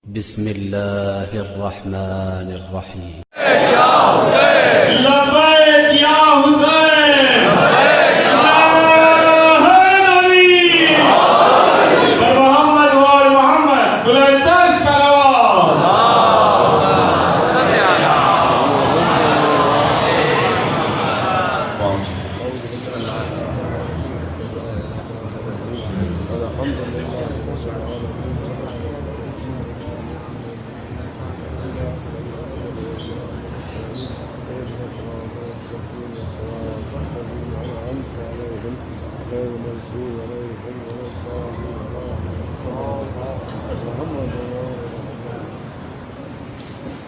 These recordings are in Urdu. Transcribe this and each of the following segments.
بسم الله الرحمن الرحيم. يا حسين لبيك يا حسين محمد وآل محمد بلند الصلوات. صل على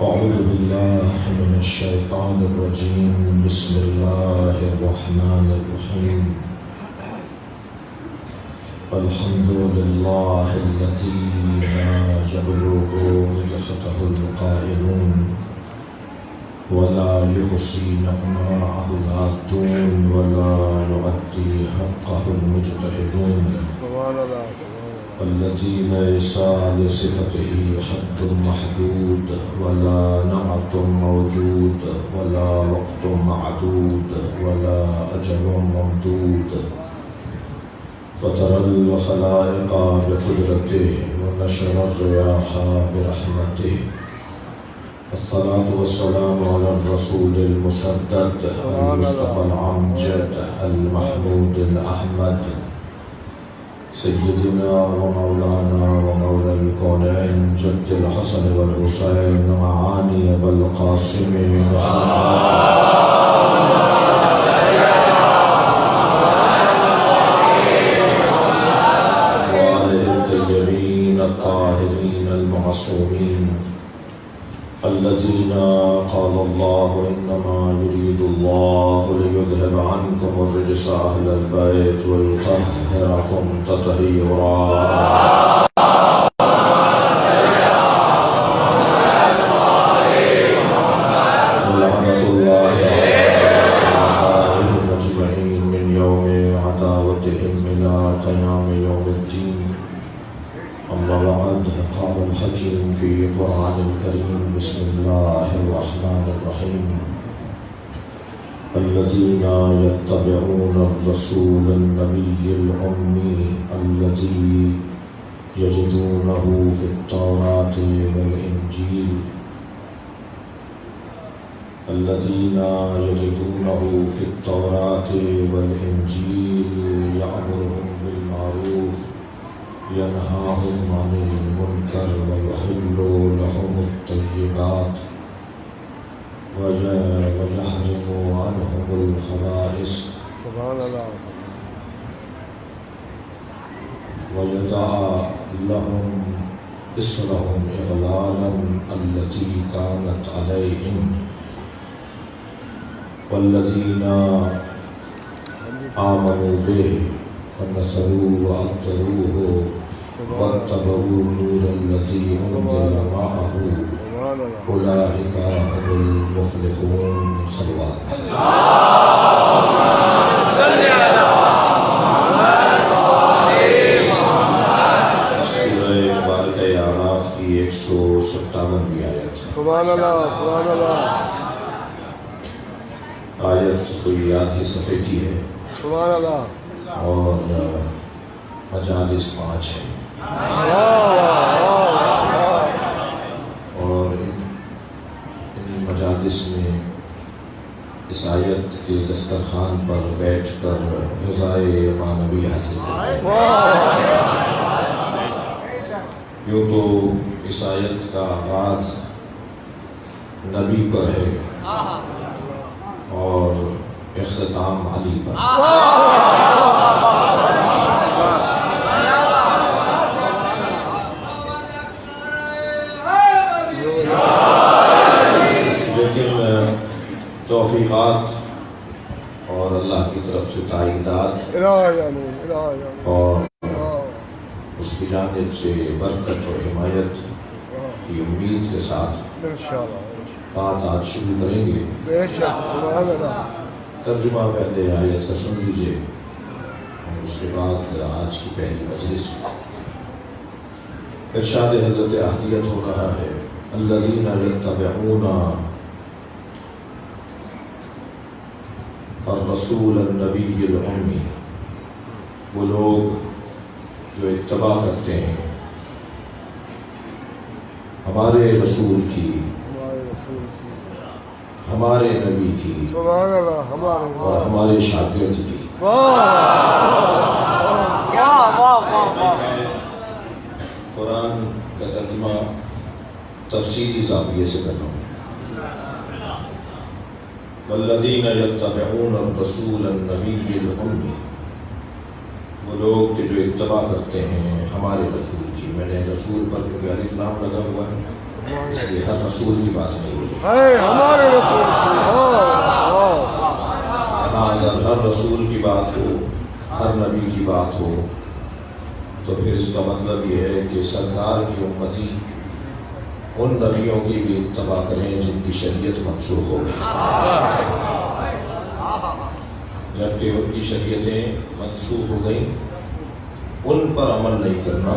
أعوذ بالله من الشيطان الرجيم. بسم الله الرحمن الرحيم. الحمد لله الذي لا يبلغ مدحته القائلون ولا يحصي نعماءه العادون ولا يؤدي حقه المجتهدون. الذي ليس لصفته حد محدود ولا نعت موجود ولا وقت معدود ولا أجل ممدود. فطر الخلائق بقدرته ونشر الرياح برحمته. الصلاة والسلام على الرسول المسدد المصطفى الأمجد المحمود الأحمد سيدنا ومولانا ومولى الكونين جد الحسن والحسين معاني أبا القاسم وآله الطيبين الطاهرين المعصومين الذين قال الله إنما يريد الله ليذهب عنكم الرجس أهل البيت ويطهركم تطهيرا. ولعنة الله عليهم أجمعين من يوم عداوتهم إلى قيام يوم الدين. أما بعد، قال الحكيم في القرآن الكريم بسم الله الرحمن الرحيم. الذين يتبعون الرسول النبي الأمي الذي يجدونه في التوراة والإنجيل الذين يجدونه في التوراة والإنجيل يأمرهم بالمعروف ينهاهم عن المنكر ويحل لهم الطيبات ويحرم عنهم الخبائث ويدع لهم إصرهم إغلالا التي كانت عليهم. والذين آمنوا به ونصروه وأطروه واتبعوا النور الذي أنزل معه أولئك هم المفلحون. صلوات. سورہ مبارکہ اعراف کی 157ویں آیت. سبحان اللہ سبحان اللہ. آیت کوئی یاد ہی صفحے کی ہے سبحان اللہ. اور مجالس 5 ہیں اور ان مجالس میں اس آیت کے دسترخوان پر بیٹھ کر غذائے معنوی حاصل کرتے ہیں. یوں تو اس آیت کا آغاز نبی پر ہے اور اختتام علی پر. لیکن توفیقات اور اللہ کی طرف سے تائیدات اور اس کی جانب سے برکت اور حمایت کی امید کے ساتھ بات آج شروع کریں گے. ترجمہ پہلے آیت کا سن لیجیے اور اس کے بعد آج کی پہلی مجلس ارشاد حضرت احدیت ہو رہا ہے الذین یتبعون الرسول النبی الامی، وہ لوگ جو اتباع کرتے ہیں ہمارے رسول کی، ہمارے نبی کی سبحان اللہ، اور ہمارے شاگرد کی۔ قرآن کا ترجمہ تفصیلی زاویے سے کر رہا ہوں۔ والذین یتبعون الرسول النبی الامی، وہ لوگ کہ جو اتباع کرتے ہیں ہمارے رسول کی۔ میں نے رسول پر کیونکہ الف لام لگا ہوا ہے اس لیے ہر رسول کی بات نہیں ہوئی، ہمارے رسول اگر ہر رسول کی بات ہو، ہر نبی کی بات ہو تو پھر اس کا مطلب یہ ہے کہ سرکار کی امتی ان نبیوں کی بھی اتباع کریں جن کی شریعت منسوخ ہو گئی، جبکہ ان کی شریعتیں منسوخ ہو گئیں ان پر عمل نہیں کرنا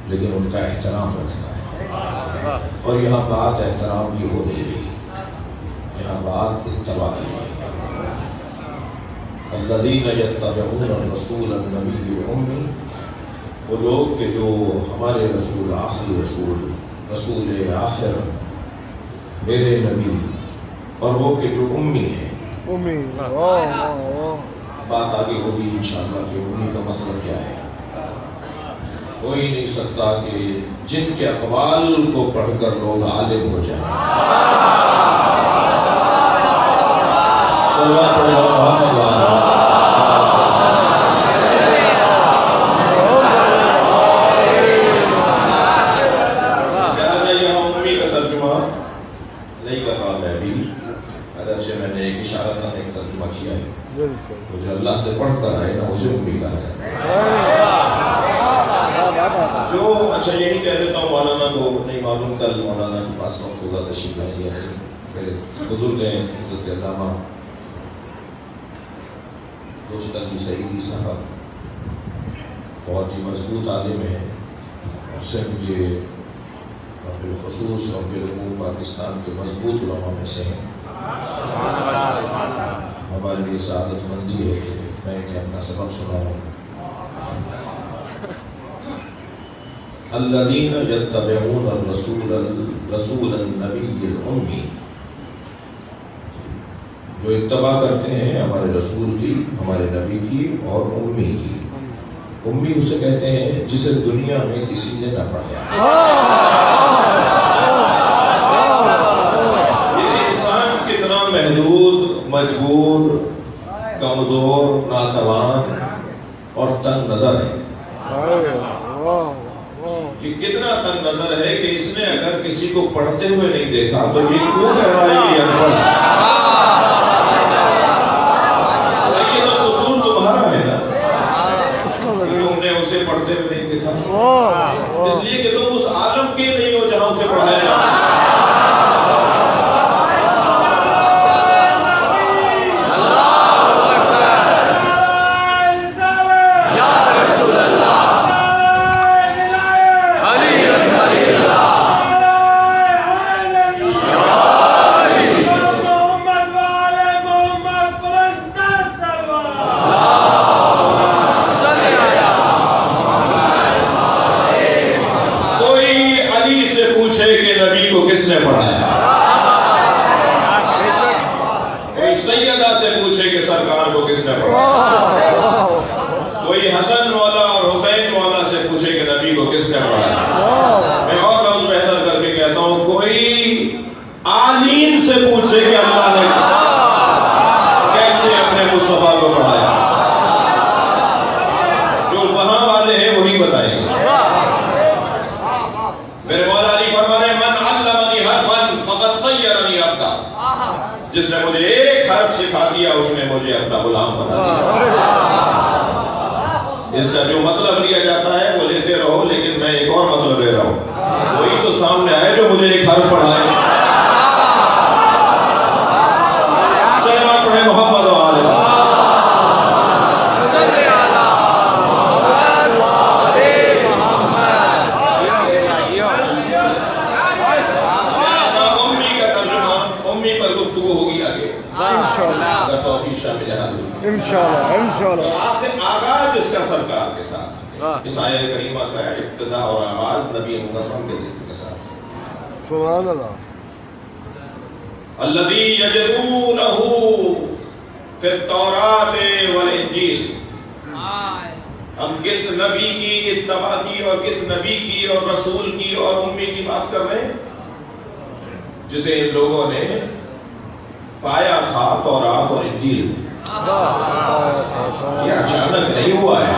لیکن ان کا احترام رکھنا ہے۔ اور یہاں بات احترام کی ہو نہیں رہی، یہاں بات اتباع کی ہے۔ الذین یتبعون الرسول النبی الامی، وہ لوگ کہ جو ہمارے رسول، آخری رسول، رسول آخر، میرے نبی، اور وہ کہ جو امی ہیں۔ امی، بات آگے ہوگی انشاءاللہ کہ امی کا مطلب کیا ہے۔ کوئی نہیں سکتا کہ جن کے اقوال کو پڑھ کر لوگ عالم ہو جائیں۔ صلوات اللہ جو اللہ سے پڑھ کر آئے نا اسے امی کہا جاتا ہے۔ جو اچھا یہی کہہ دیتا ہوں مولانا کو نہیں معلوم، کل مولانا کے پاس وقت ہوگا تشریف لائیں گے، میرے بزرگ ہیں حضرت علامہ دوست علی سعیدی صاحب، بہت ہی مضبوط عالم ہیں اور سے مجھے بالخصوص اور بالعموم پاکستان کے مضبوط علماء میں سے ہیں۔ ہمارے لیے سعادت مندی ہے کہ میں انہیں اپنا سبق سناؤں۔ الذین یتبعون الرسول النبی الامی، جو اتباع کرتے ہیں ہمارے رسول کی، ہمارے نبی کی اور امی کی۔ امی اسے کہتے ہیں جسے دنیا میں کسی نے نہ پڑھا۔ یہ انسان کتنا محدود، مجبور، کمزور، ناتوان اور تنگ نظر ہے۔ یہ کتنا تنگ نظر ہے کہ اس نے اگر کسی کو پڑھتے ہوئے نہیں دیکھا تو یہ کیوں کہہ رہا ہے کہ ان پڑھ؟ لیکن تو قصور تمہارا ہے نا کہ تم نے اسے پڑھتے ہوئے نہیں دیکھا، اس لیے کہ تم اس عالم کے نہیں ہو جہاں اسے پڑھایا جاتا ہے۔ کس نے پڑھایا؟ کوئی سیدہ سے پوچھے کہ سرکار کو کس نے پڑھایا؟ کوئی حسن مولا اور حسین مولا سے پوچھے کہ نبی کو کس نے پڑھایا؟ میں اور روز بہتر کر کے کہتا ہوں کوئی عالم سے پوچھے کہ اللہ نے کیسے اپنے مصطفیٰ کو پڑھایا؟ جو وہاں والے ہیں وہی بتائیں گے۔ میرے مولا علی فرمانے من علمنی حرفا فقد صیرنی عبدا، جس نے مجھے ایک حرف سکھا دیا اس نے مجھے اپنا غلام بنا دیا۔ اس کا جو مطلب لیا جاتا ہے وہ لیتے رہو، لیکن میں ایک اور مطلب لے رہا ہوں، وہی تو سامنے آئے جو مجھے ایک حرف پڑھائے۔ صلوات پڑھیں محمد و آل محمد۔ امی کا ترجمہ، امی پر گفتگو ہوگی آگے انشاءاللہ اگر توفیق شامل ہے انشاءاللہ انشاءاللہ. آخر آغاز اس کا سرکار کے ساتھ ہے. اس آیہ کریمہ کا ابتدا اور آغاز نبی مکرم کے ذکر کے ساتھ. سبحان اللہ. الذی یجدونہ فی التوراۃ والانجیل. ہم کس نبی کی اتباع کی اور کس نبی کی اور رسول کی اور امی کی بات کر رہے ہیں؟ جسے ان لوگوں نے پایا تھا تورات اور انجیل میں. یہ اچانک نہیں ہوا ہے،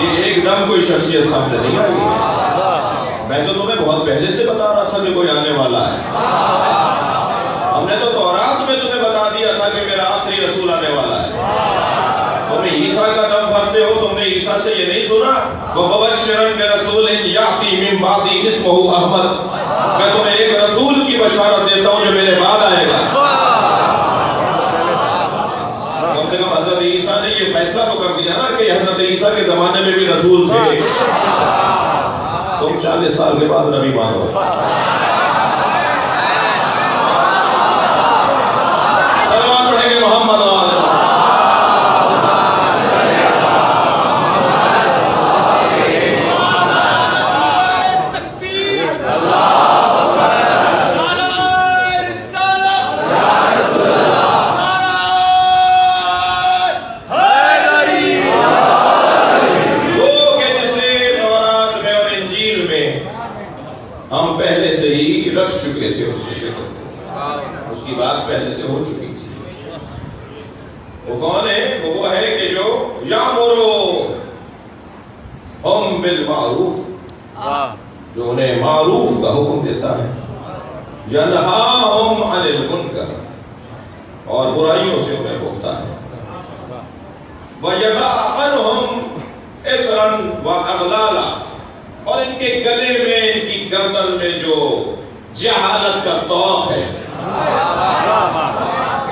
یہ ایک دم کوئی شخصیت سامنے نہیں آئی ہے. میں تو تمہیں بہت پہلے سے بتا رہا تھا کہ کوئی آنے والا ہے. ہم نے تو تورات میں تمہیں بتا دیا تھا کہ میرا آخری رسول آنے والا ہے. تم نے عیسیٰ کا دم بھرتے ہو، تم نے عیسیٰ سے یہ نہیں سنا وَمُبَشِّرًا بِرَسُولٍ يَأْتِي مِن بَعْدِي اسْمُهُ أَحْمَدُ. میں تمہیں ایک رسول کی بشارت دیتا ہوں جو میرے بعد آئے گا. کم سے کم حضرت عیسیٰ نے یہ فیصلہ تو کر دیا نا کہ حضرت عیسیٰ کے زمانے میں بھی رسول تھے. تم 40 سال کے بعد نبی مانو. سلوات پڑھیں گے محمد علیہ. ہم پہلے سے ہی رکھ چکے تھے اس کی بات پہلے سے ہو چکی تھی. وہ کون ہے؟ وہ ہے کہ جو یامرہم بالمعروف، جو انہیں معروف کا حکم دیتا ہے، ینہاہم عن المنکر، اور برائیوں سے انہیں روکتا ہے، وَیَضَعُ عَنْہُمْ إِصْرًا وَأَغْلَالًا، اور ان کے گلے میں، ان کی گردن میں جو جہالت کا طوق ہے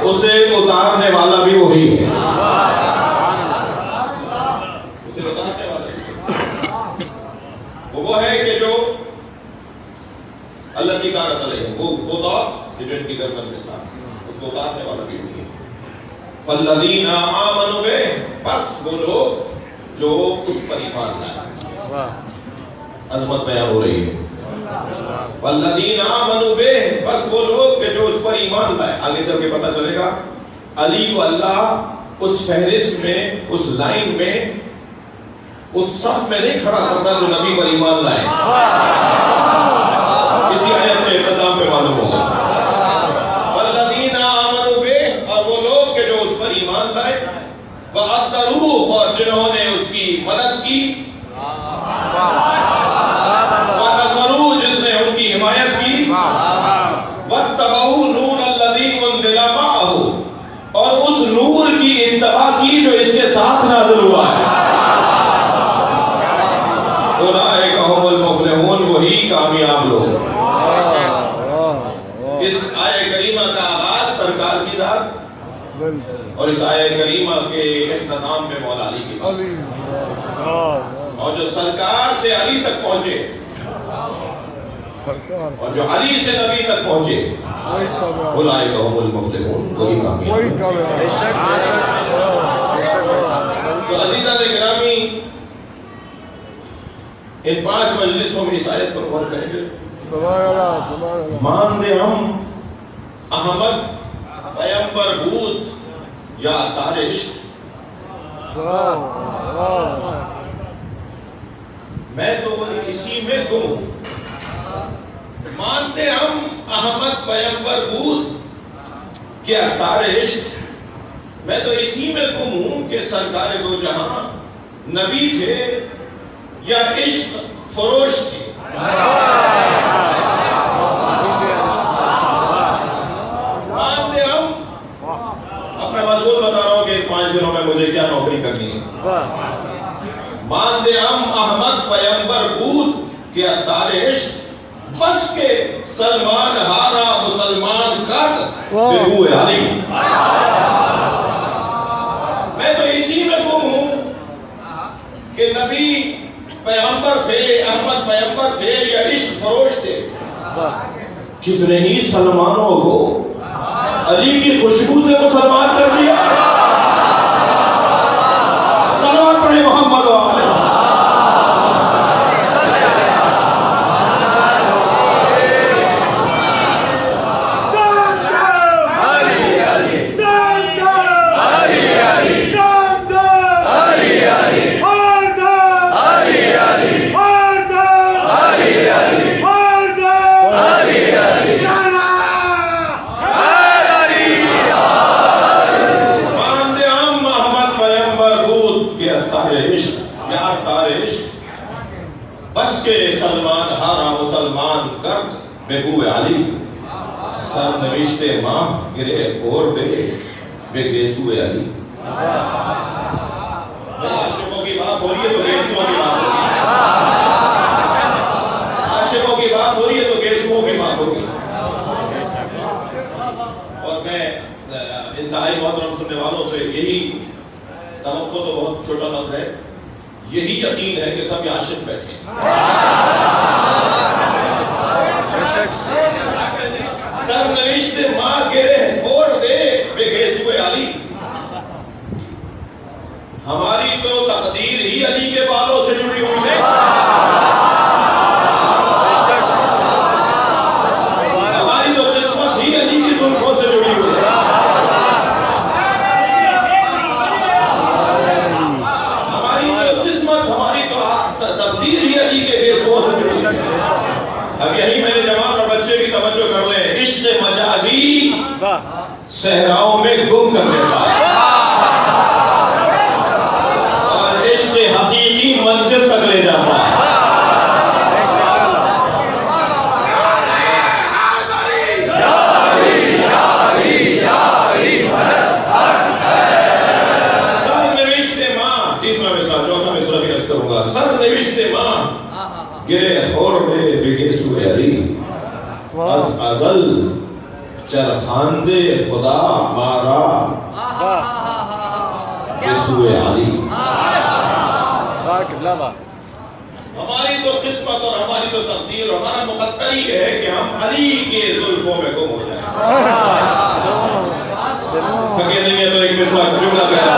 اسے اتارنے والا بھی وہی ہے. اسے اتارنے والا بھی وہ ہے کہ جو اللہ کی کانت علیہ، وہ طوق جو ان کی گردن میں تھا اس کو اتارنے والا بھی وہی ہے. فَالَّذِينَ آمَنُوا بِهِ، بس وہ لوگ جو اس پر ایمان لائے. عظمت بیان ہو رہی ہے. والذین آمنوا بہ، بس وہ لوگ کہ جو اس پر ایمان لائے. آگے چل کے پتہ چلے گا علی کو اللہ اس فہرست میں، اس لائن میں، اس صف میں نہیں کھڑا کرنا جو نبی پر ایمان لائے. اسی آیت میں اختتام پہ معلوم ہوگا. والذین آمنوا بہ، اور وہ لوگ کہ جو اس پر ایمان لائے، وَعَذَّرُوهُ، اور جنہوں نے اس کی مدد کی، جس نے ان کی حمایت کی، وَاتَّبَعُوا نُورَ الَّذِي أُنزِلَ مَعَهُ، اور اس نور کی اتباع کی جو اس کے ساتھ نازل ہوا ہے. اولئک هم المفلحون، وہی کامیاب لوگ. اس آیہ کریمہ کا آغاز سرکار کی ذات اور اس آیہ کریمہ کے اختتام میں مولا علی کی بات، اور جو سرکار سے علی تک پہنچے اور جو علی سے نبی تک پہنچے، اولئک هم المفلحون، وہی کامیاب. تو عزیزان گرامی، ان 5 مجلسوں میں اس آیت پر غور کریں گے. مان دے ہم احمد پیمبر بود یا تار عشق. میں تو اسی میں گم ہوں. مانتے ہم احمد پیمبر بود کیا تار عشق، میں تو اسی میں گم ہوں کہ سرکار دو جہاں نبی تھے یا عشق فروش تھے. مانتے ہم، اپنا مضمون بتا رہا ہوں کہ 5 دنوں میں مجھے کیا نوکری کرنی ہے. مانتے ہم احمد پیمبر بود کیا تار عشق، بس کے سلمان ہارا مسلمان کرد بروئے علی. میں تو اسی میں گم ہوں کہ نبی پیغمبر تھے، احمد پیغمبر تھے یا عشق فروش تھے؟ کتنے ہی سلمانوں کو علی کی خوشبو سے مسلمان کر دیا. صلوات پڑھیں محمد و آلہ. بس کے سلمان ہارا مسلمان کرد بگو علی، سر نوشت ماہ گرے خور بے گیسو علی. عاشقوں کی بات ہو رہی ہے تو گیسوؤں کی بات ہوگی. عاشقوں کی بات ہو رہی ہے تو گیسوؤں کی بات ہوگی. اور میں انتہائی محترم سننے والوں سے یہی توقع تو بہت چھوٹا لفظ ہے، یہی یقین ہے کہ سب عاشق بیٹھے سرنوشت ماں گرے کھول دے بے گیسو علی. ہماری تو تقدیر ہی علی کے بالوں سے جڑی ہوئی ہے. ہماری تو قسمت ہی علی کی زلفوں سے جڑی ہوئی ہے. تقدیر ہی علی کے گیسوں سے جڑی ہے. اب یہی میرے جوان اور بچے کی توجہ کر لیں. عشق مجازی صحراؤں میں گم کر دیتا ہے اور عشق حقیقی منزل تک لے جاتا ہے. سر نوشت ماں گرے خور بے گیسو علی، از ازل چرخاندے خدا مارا گیسو علی. ہماری تو قسمت اور ہماری تو تقدیر اور ہمارا مقدر ہی ہے کہ ہم علی کے زلفوں میں گم ہو جائیں. تھکے نہیں ہے تو ایک مثلا جملہ کہہ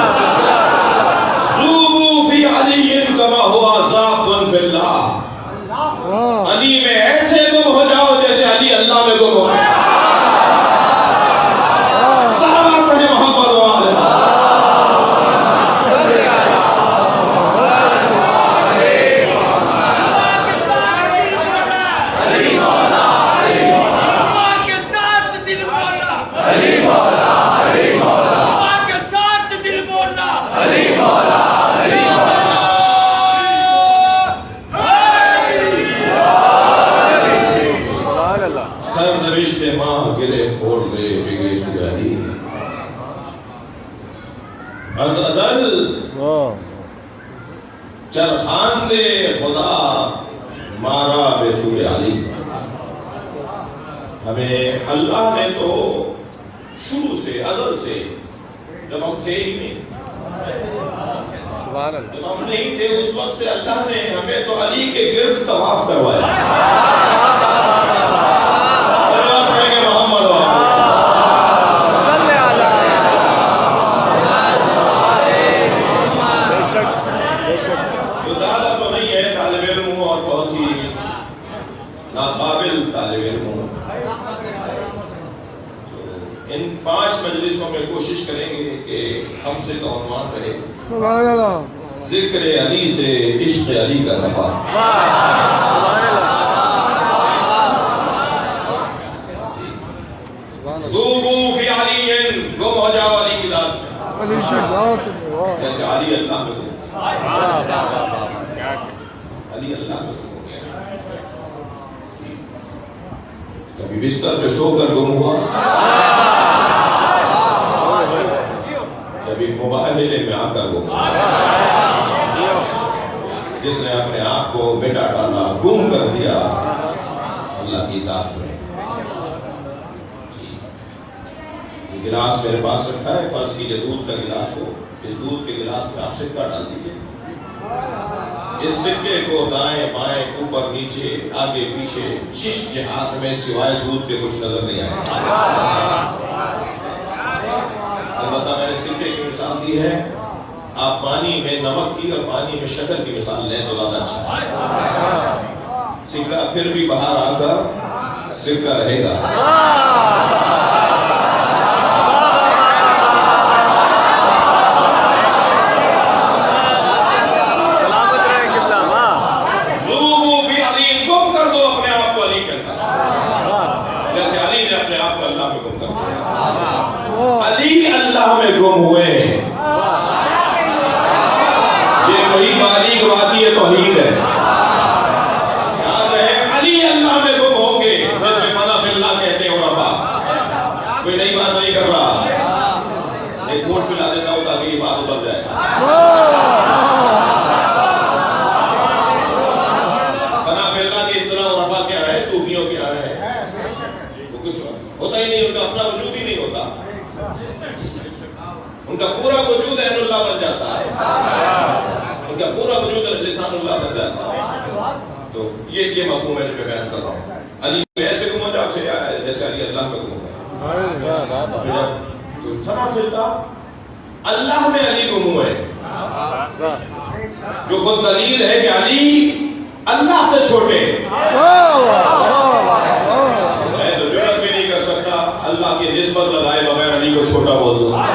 ذوبوا فی علی کما ہوا ذاب فی اللہ. علی میں ایسے گم ہو جاؤ جیسے علی اللہ میں گم ہو. صحابہ پڑھے محمد و آلہ. سرنوشت ماہ گرے خور بے گیسو علی، از ازل چرخاندے خدا مارا بیسو علی. ہمیں اللہ نے تو شروع سے ازل سے جب ہم تھے ہی نہیں، جب ہم نہیں تھے اس وقت سے اللہ نے ہمیں تو علی کے گرد طواف کروایا. زیادہ تو نہیں ہے، طالب علم ہوں اور بہت ہی ناقابل طالب علم ہوں. ان 5 مجلسوں میں کوشش کریں گے کہ ہم سے کا عنوان رہے ذکر علی سے عشق علی کا سفر. ذوبوا فی علی، گم ہو جاؤ علی کی ذات میں جیسے علی اللہ میں گم. علی اللہ میں گم ہو گیا. کبھی بستر پہ سو کر گم ہوا، کبھی مباہلے میں آ کر گم ہوا. جس نے اپنے آپ کو بیٹا ڈالا، گم کر دیا اللہ کی ذات میں. یہ گلاس میرے پاس رکھا ہے، فرض کیجئے دودھ کا گلاس ہو، اس دودھ کے گلاس میں آپ سکہ ڈال دیجئے. اس سکے کو دائیں بائیں اوپر نیچے آگے پیچھے شش جہات میں سوائے دودھ کے کچھ نظر نہیں آئے. البتہ میں نے سکے کی مثال دی ہے, آپ پانی میں نمک کی اور پانی میں شکر کی مثال لیں تو زیادہ اچھا ہے. سکہ پھر بھی باہر آ کر سکہ رہے گا. علی اللہ میں گم ہوئے ہیں. یہ وہی باریک وادی توحید ہے. یاد رہے, علی اللہ میں گم ہوں گے جیسے فنا فی اللہ کہتے ہیں عرفا. کوئی نئی بات نہیں کر رہا, ایک کوٹ پلا دیتا ہوں تاکہ یہ بات اتر جائے. فنا فی اللہ کی اس طرح عرفا کیا ہے, صوفیوں کیا ہے, وہ کچھ ہوتا ہی نہیں, ان کا اپنا وجود ہی نہیں ہوتا. ان کا پورا وجود عین اللہ بن جاتا ہے, ان کا پورا وجود لسان اللہ بن جاتا ہے. تو یہ مفہوم ہے جو میں بیان کر رہا ہوں. علی ایسے گم ہو جیسے علی اللہ میں گم ہو. تو فنا فی اللہ, اللہ میں علی گم ہوئے, جو خود دلیل ہے کہ علی اللہ سے چھوٹے. میں تو جرات بھی نہیں کر سکتا اللہ کی نسبت لگائے بغیر علی کو چھوٹا بول دوں.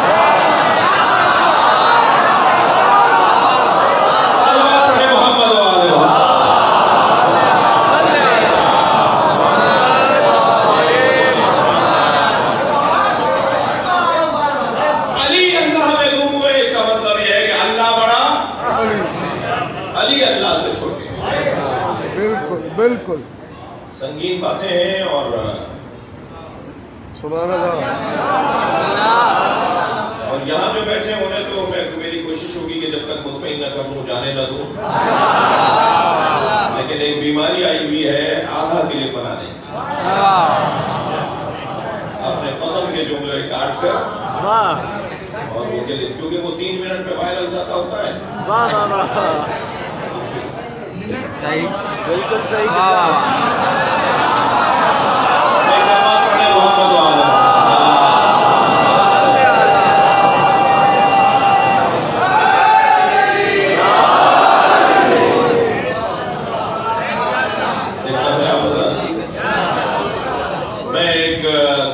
بالکل سنگین باتیں ہیں. اور سبحان اللہ. اور یہاں جو بیٹھے ہونے تو میری کوشش ہوگی کہ جب تک مطمئن نہ کروں جانے نہ دوں. لیکن ایک بیماری آئی ہوئی ہے آدھا کلے بنانے. اپنے پسند کے جملے کاٹ کر اور وہ کیونکہ وہ 3 منٹ میں وائرل جاتا ہوتا ہے. صحیح, بالکل صحیح.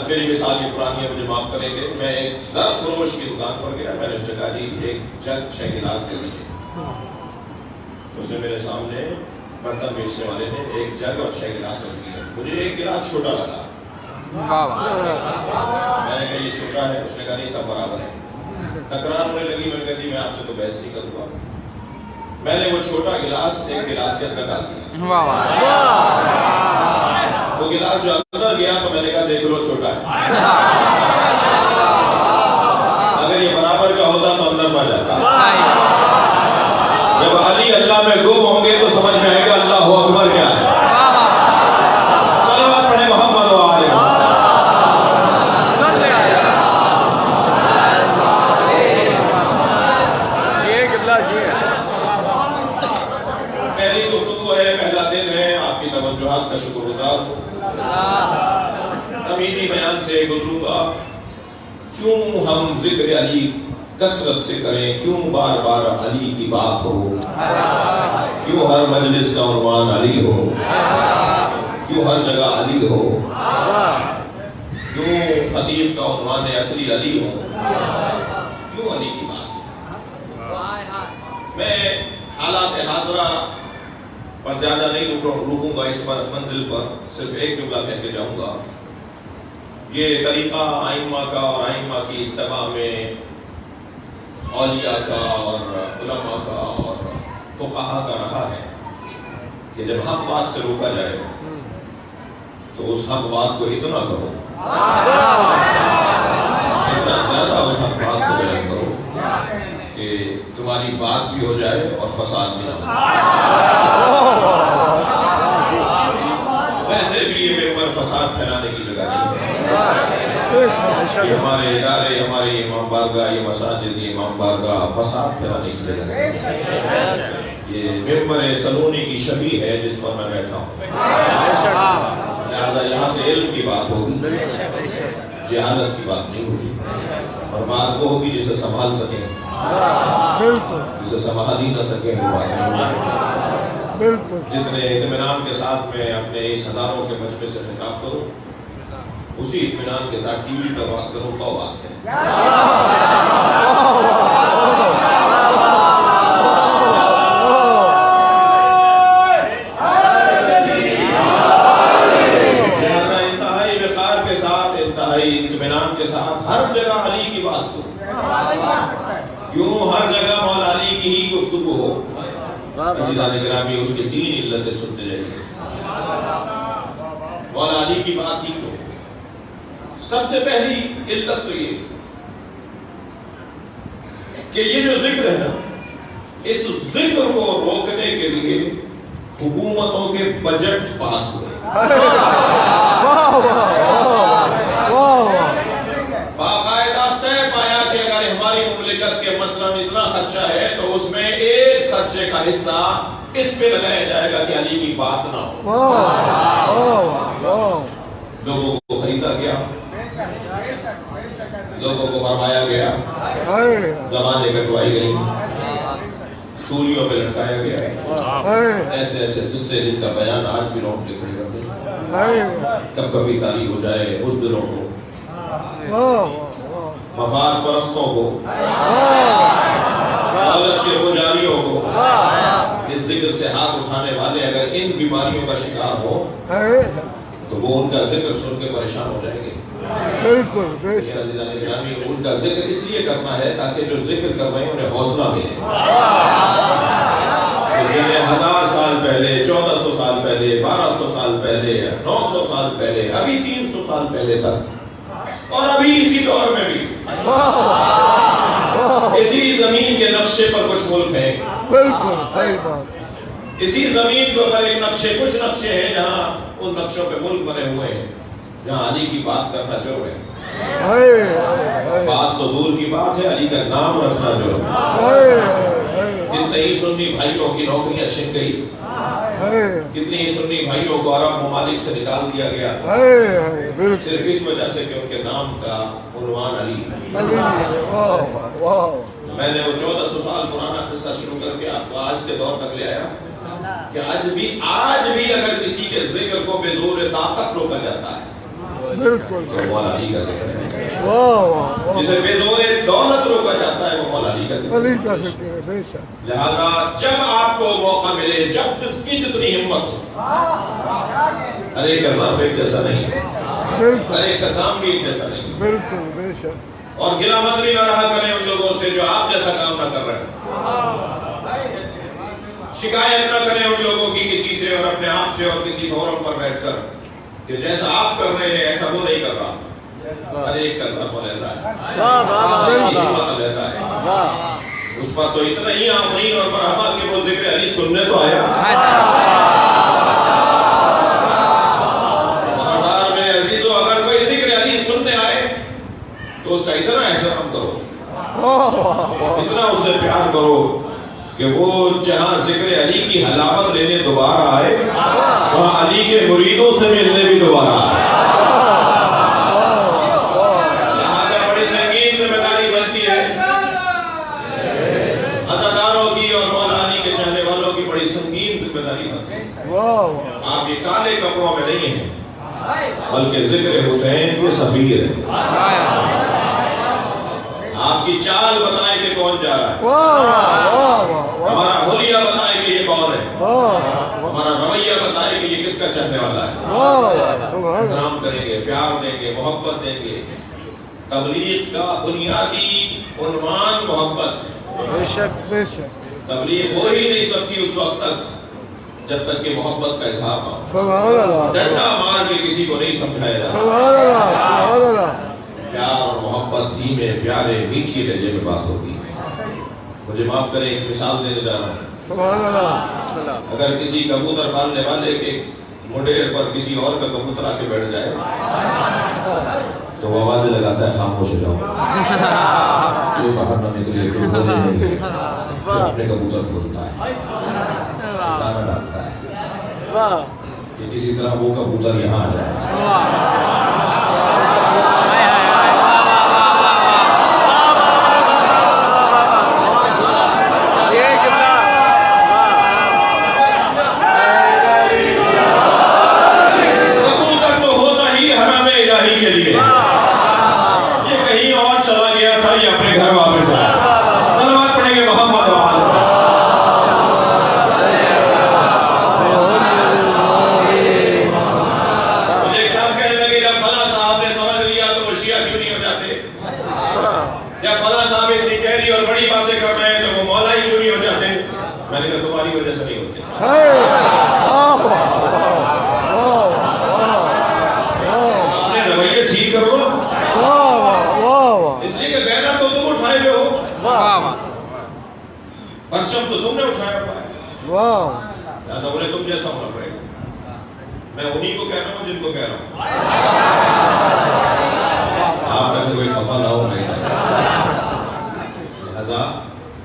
میری مثال یہ پرانی ہے, مجھے معاف کریں گے. میں ایک ظرف فروش کی دکان پر گیا, میں نے اس سے کہا جی ایک جگ 6 گلاس دے دیجیے. اس نے میرے سامنے برتن بیچنے والے نے ایک جگ اور 6 گلاس رکھ دیا. مجھے ایک گلاس چھوٹا لگا. میں نے کہا یہ چھوٹا ہے, اس نے کہا نہیں سب برابر ہے. تکرار ہونے لگی, میں نے کہا جی میں آپ سے تو بحث نہیں کروں گا. میں نے وہ چھوٹا گلاس ایک گلاس کے اندر ڈال دیا. وہ گلاس جو اندر گیا تو میں نے کہا دیکھ لو چھوٹا ہے, اگر یہ برابر کا ہوتا تو اندر پا جاتا. جب علی اللہ میں گم ہوں گے تو سمجھ میں آئے گا اللہ اکبر کیا ہے. صلوات پڑھیں محمد و آلہ. پہلی گفتگو ہے, پہلا دن ہے, آپ کی توجہات کا شکر گزار ہوں. تمہیدی بیان سے گزروں گا. کیوں ہم ذکر علی کثرت سے کریں, کیوں بار بار علی کی بات ہو, کیوں ہر مجلس کا عنوان علی ہو, کیوں ہر جگہ علی ہو, کیوں خطیب کا عنوان اصلی علی ہو, کیوں علی کی بات. میں حالات حاضرہ پر زیادہ نہیں رکوں گا, اس پر منزل پر صرف ایک جملہ کہہ کے جاؤں گا. یہ طریقہ ائمہ کا اور ائمہ کی اتباع میں اولیاء کا اور علماء کا اور فقہاء کا رہا ہے کہ جب حق بات سے روکا جائے تو اس حق بات کو اتنا کرو, اتنا زیادہ اس حق بات کو بیان کرو کہ تمہاری بات بھی ہو جائے اور فساد بھی نہ ہو. ویسے بھی یہ ممبر فساد پھیلانے کی جگہ نہیں ہے. یہ ہمارے ادارے, ہمارے امام بارگاہ, یہ مساجد, یہ امام بارگاہ فساد پھیلانے کی جگہ ہے. یہ ممبر سلونی کی شبیہ ہے جس پر میں بیٹھا ہوں، لہذا یہاں سے علم کی بات ہوگی، جہالت کی بات نہیں ہوگی، اور بات وہ ہوگی جسے سنبھال سکیں، جسے سنبھال ہی نہ سکیں وہ بات نہیں ہوگی۔ جتنے اطمینان کے ساتھ میں اپنے اس ہزاروں کے مجمع سے خطاب کروں، اسی اطمینان کے ساتھ ٹی وی پر بات کروں تو بات ہے۔ لہذا انتہائی وقار کے ساتھ، انتہائی اطمینان کے ساتھ ہر جگہ علی کی بات کروں، کیوں ہر جگہ مولا علی کی ہی گفتگو ہو۔ عزیزان گرامی، اس کی 3 علتیں سنتے جائیے۔ مولا علی کی بات ہی کیوں؟ سب سے پہلی علت تو یہ کہ یہ جو ذکر ہے نا، اس ذکر کو روکنے کے لیے حکومتوں کے بجٹ پاس ہوئے، باقاعدہ طے پایا کہ اگر ہماری مملکت کے مثلاً اتنا خرچہ ہے تو اس میں ایک خرچے کا حصہ اس پہ لگایا جائے گا کہ علی کی بات نہ ہو۔ لوگوں کو خریدا گیا، لوگوں کو مروایا گیا، زبانیں کٹوائی گئی، سولیوں پہ لٹکایا گیا، ایسے ایسے قصے جن کا بیان آج بھی رونگٹے کھڑے کر دیں۔ کب کبھی تاریخ ہو جائے اس دلوں کو، مفاد پرستوں کو، دولت کے پجاریوں کو، اس ذکر سے ہاتھ اٹھانے والے اگر ان بیماریوں کا شکار ہو تو وہ ان کا ذکر سن کے پریشان ہو جائیں گے۔ عزیزان گرامی، ان کا ذکر اس لیے کرنا ہے تاکہ جو ذکر کر رہے ہیں انہیں حوصلہ ملے۔ جنہیں 1000 سال پہلے، 1400 سال پہلے، 1200 سال پہلے، 900 سال پہلے، ابھی 300 سال پہلے تک، اور ابھی اسی دور میں بھی اسی زمین کے نقشے پر کچھ ملک ہیں، بالکل صحیح بات، اسی زمین کو اگر ایک نقشے، کچھ نقشے ہیں جہاں ان نقشوں پہ ملک بنے ہوئے ہیں جہاں علی کی بات کرنا جرم ہے۔ بات تو دور کی بات ہے، علی کا نام رکھنا جرم ہے۔ کتنے ہی سنی بھائیوں کی نوکریاں چھن گئی، کتنی ہی سنی بھائیوں کو عرب ممالک سے نکال دیا گیا، صرف اس وجہ سے کہ ان کے نام کا عنوان علی ہے۔ میں نے وہ 1400 سال پرانا قصہ شروع کر کے آپ کو آج کے دور تک لے آیا کہ آج بھی اگر کسی کے ذکر کو بے زور طاقت روکا جاتا ہے بالکل تو مولا علی کا ذکر ہے، جسے بے زور دولت روکا جاتا ہے وہ مولا علی کا ذکر ہے۔ لہذا جب آپ کو موقع ملے، جب جس کی جتنی ہمت ہو، ہر ایک کا ظرف ایک جیسا نہیں ہے، ہر ایک کا کام بھی ایک جیسا نہیں ہے، بالکل بے شک، اور گلہ مطلبی نہ رہا کریں ان لوگوں سے جو آپ جیسا کام نہ کر رہے ہیں، شکایت نہ کریں ان لوگوں کی کسی سے اور اپنے آپ سے اور کسی فورم پر بیٹھ کر کہ جیسا آپ کر رہے ہیں ایسا وہ نہیں کر رہا، ہر ایک کا ظرف علیحدہ ہے، ہمت علیحدہ ہے، اس پر تو اتنا ہی آفرین اور مرحبا کہ وہ ذکر علی سننے تو آیا۔ سردار میرے عزیزو، اگر کوئی ذکر علی سننے آئے تو اس کا اتنا احترام کرو، اتنا اس سے پیار کرو کہ وہ جہاں ذکر علی کی حلاوت لینے دوبارہ آئے، وہاں علی کے مریدوں سے ملنے بھی دوبارہ آئے۔ لہذا بڑی سنگین ذمہ داری بنتی ہے عزاداروں کی اور مولا علی کے چاہنے والوں کی، بڑی سنگین ذمہ داری بنتی ہے۔ آپ یہ کالے کپڑوں میں نہیں ہیں بلکہ ذکر حسین کے سفیر ہیں۔ آپ کی چال بتائے کہ کون جا رہا ہے، ہمارا حلیہ بتائے کہ یہ کون ہے، ہمارا رویہ بتائے کہ یہ کس کا چاہنے والا ہے۔ احترام کریں گے، پیار دیں گے، محبت دیں گے۔ تبلیغ کا بنیادی عنوان محبت ہے، بے شک بے شک، تبلیغ ہو ہی نہیں سکتی اس وقت تک جب تک کہ محبت کا اظہار نہ ہو۔ سبحان اللہ، ڈنڈا مار کے کسی کو نہیں سمجھایا جاتا، سبحان اللہ، سبحان اللہ، پیار اور محبت دھیمے پیارے میٹھی لہجے میں بات ہوگی۔ مجھے معاف کریں، ایک مثال دینے جا رہا ہوں۔ سبحان اللہ، اگر کسی کبوتر پالنے والے کے مڈیر پر کسی اور کا کبوتر آ کے بیٹھ جائے تو وہ آوازیں لگاتا ہے خاموش ہو جاؤ، کوئی باہر نہ نکلے، کوئی بولے نہیں، پھر اپنے کبوتر کھولتا ہے۔ کہ کسی طرح وہ کبوتر یہاں آ جائے. کبوتر تو ہوتا ہی حرم الہی کے لیے. یہ کہیں اور چلا گیا تھا، یہ اپنے گھر واپس آیا. صلوات پڑھیں گے محمد و آل. جب فلاں صاحب اتنی گہری اور بڑی باتیں کر رہے ہیں تو وہ مولا ہی کیوں نہیں ہو جاتے؟ میں نے کہا تمہاری وجہ سے نہیں ہوتے. اپنے رویے ٹھیک کرو. اس لیے کہ بینر تو تم اٹھائے ہوئے ہو، پرچم تو تم نے اٹھایا ہوا ہے، ایسا بولے تم جیسا ہونا پڑے گا. میں انہی کو کہہ رہا ہوں جن کو کہہ رہا ہوں. آپ میں سے کوئی خفا نہ ہو. نہیں لہذا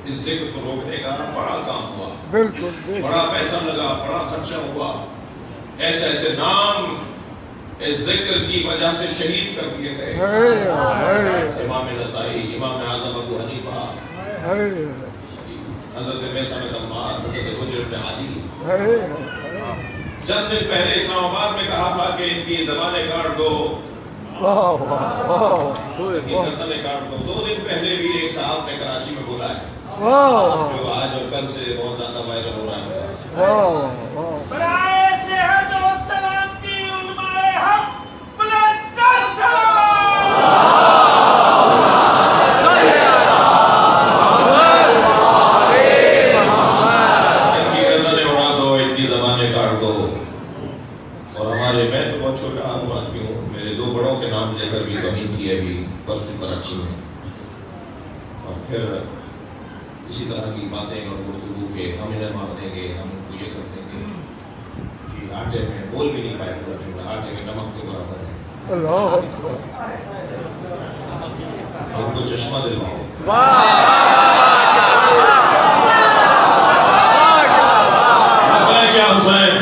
اس ذکر کو روکنے کا بڑا کام ہوا، بالکل بڑا پیسہ لگا، بڑا خرچہ ہوا. ایسے ایسے نام اس ذکر کی وجہ سے شہید کر دیے گئے. امام نسائی، امام اعظم ابو حنیفہ، حضرت میثم بن عمار، حضرت حجر بن علی. چند دن پہلے اسلام آباد میں کہا تھا کہ ان کی زبانیں کاٹ دو، گردنیں کاٹ دو. 2 دن پہلے بھی ایک صاحب نے کراچی میں بولا ہے، جو آج اور کل سے بہت زیادہ وائرل ہو رہا ہے. برائے صحت و سلامتی علماء حق بلند سلام. ان کی گردنیں اڑا دو، ان کی زبانیں کاٹ دو. اور ہمارے، میں تو بہت چھوٹا آدمی ہوں، میرے 2 بڑوں کے نام لے کر بھی توہین کی ہے بھی پرسوں کراچی میں. اور پھر اسی طرح کی باتیں اور گفتگو کے ہم انہیں مار دیں گے، ہم ان کو یہ کر دیں گے. کہ آٹے میں بول بھی نہیں پائے پورا جملہ، آٹے میں نمک کے برابر ہے. ان کو چشمہ دلواؤ. کیا حسین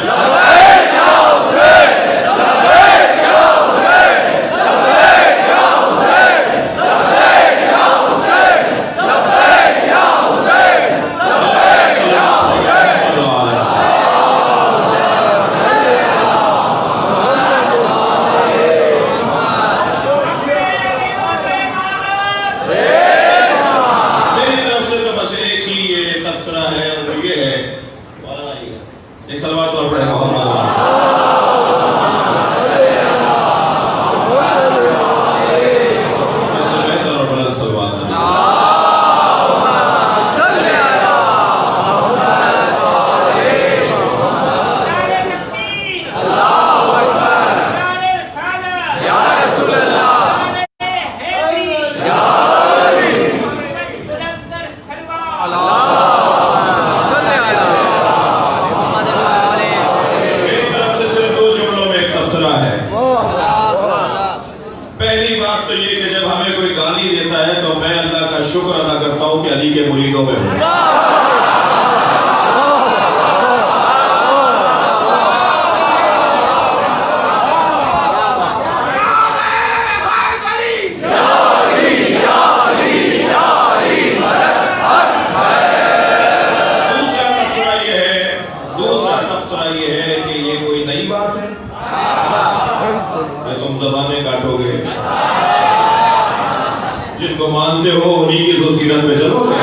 شکر ادا کرتا ہوں کہ علی کے مریدوں میں ہوں. دوسرا تبصرہ یہ ہے کہ یہ کوئی نئی بات ہے کہ تم زبانیں کاٹو گے. جن کو مانتے ہو انہی کی سو سیرت میں چلو گے.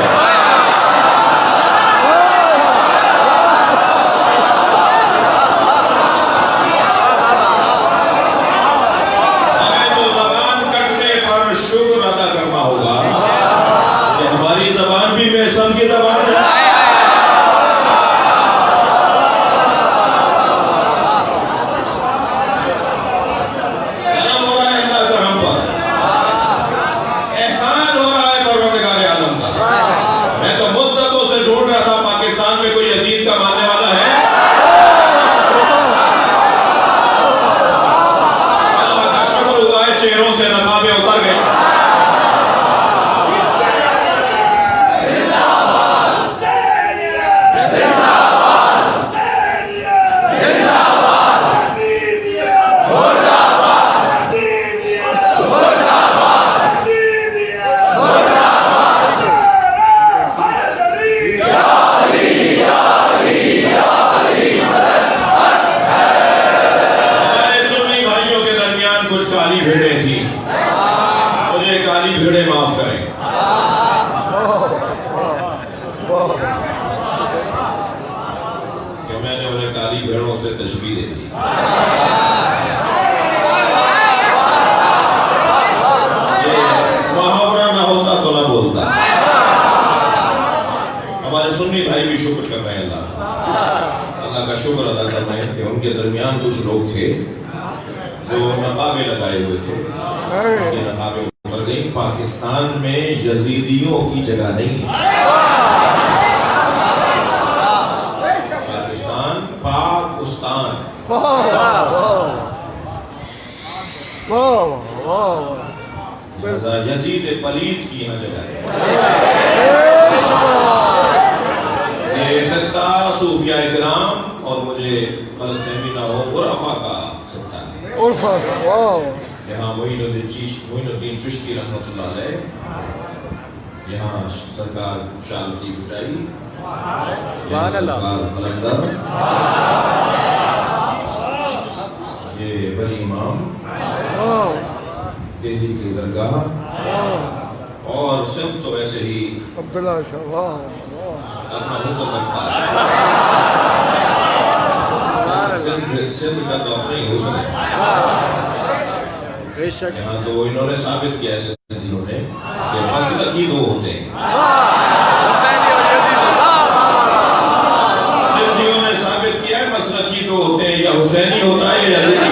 ہمیں تو زبان کٹنے پر شکر ادا کرنا ہوگا کہ ہماری زبان بھی میثم کی زبان ہے. کالی بھیڑیں تھیں، مجھے کالی بھیڑیں معاف کریں. کہ میں نے انہیں کالی بھیڑوں سے تشبیہ دے دی. محاورہ نہ ہوتا تو نہ بولتا. ہمارے سنی بھائی بھی شکر کر رہے ہیں اللہ کا شکر ادا کر رہے ہیں کہ ان کے درمیان کچھ لوگ تھے جو نقابیں لگائے ہوئے تھے. یہ نقابیں اتر گئی. پاکستان میں یزیدیوں کی جگہ نہیں. پاکستان پاکستان یزید پلید کی یہاں جگہ ہے. یہ خطہ صوفیاء اکرام اور مجھے غلط فہمی نہ ہو عرفا کا خطہ ہے. یہاں معین الدین چشتی رحمۃ اللہ علیہ، یہاں سرکار شاہ لطیف بٹائی، یہاں سرکار قلندر، یہ بڑی امام دہلی کی درگاہ، اور سندھ تو ویسے ہی عبداللہ شاہ اپنا حسن رکھتا ہے. سندھ کا تو اپنا ہی حسن ہے. یہاں تو انہوں نے ثابت کیا ہے سندھیوں نے کہ مسلک ہی دو ہوتے ہیں. سندھیوں نے ثابت کیا ہے مسلک ہی دو ہوتے ہیں، یا حسینی ہوتا ہے یا یزیدی.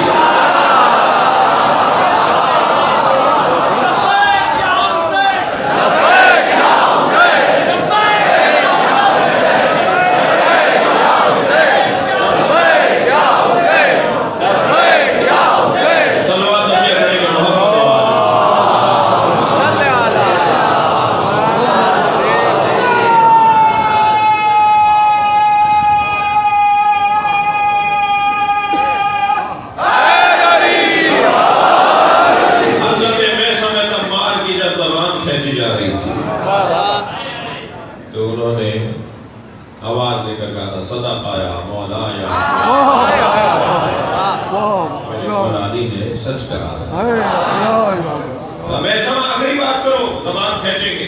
تو انہوں نے آواز دے کر کہا تھا صدق یا مولا یا علی نے سچ کہا تھا. میسم آخری بات کرو، زبان کھینچیں گے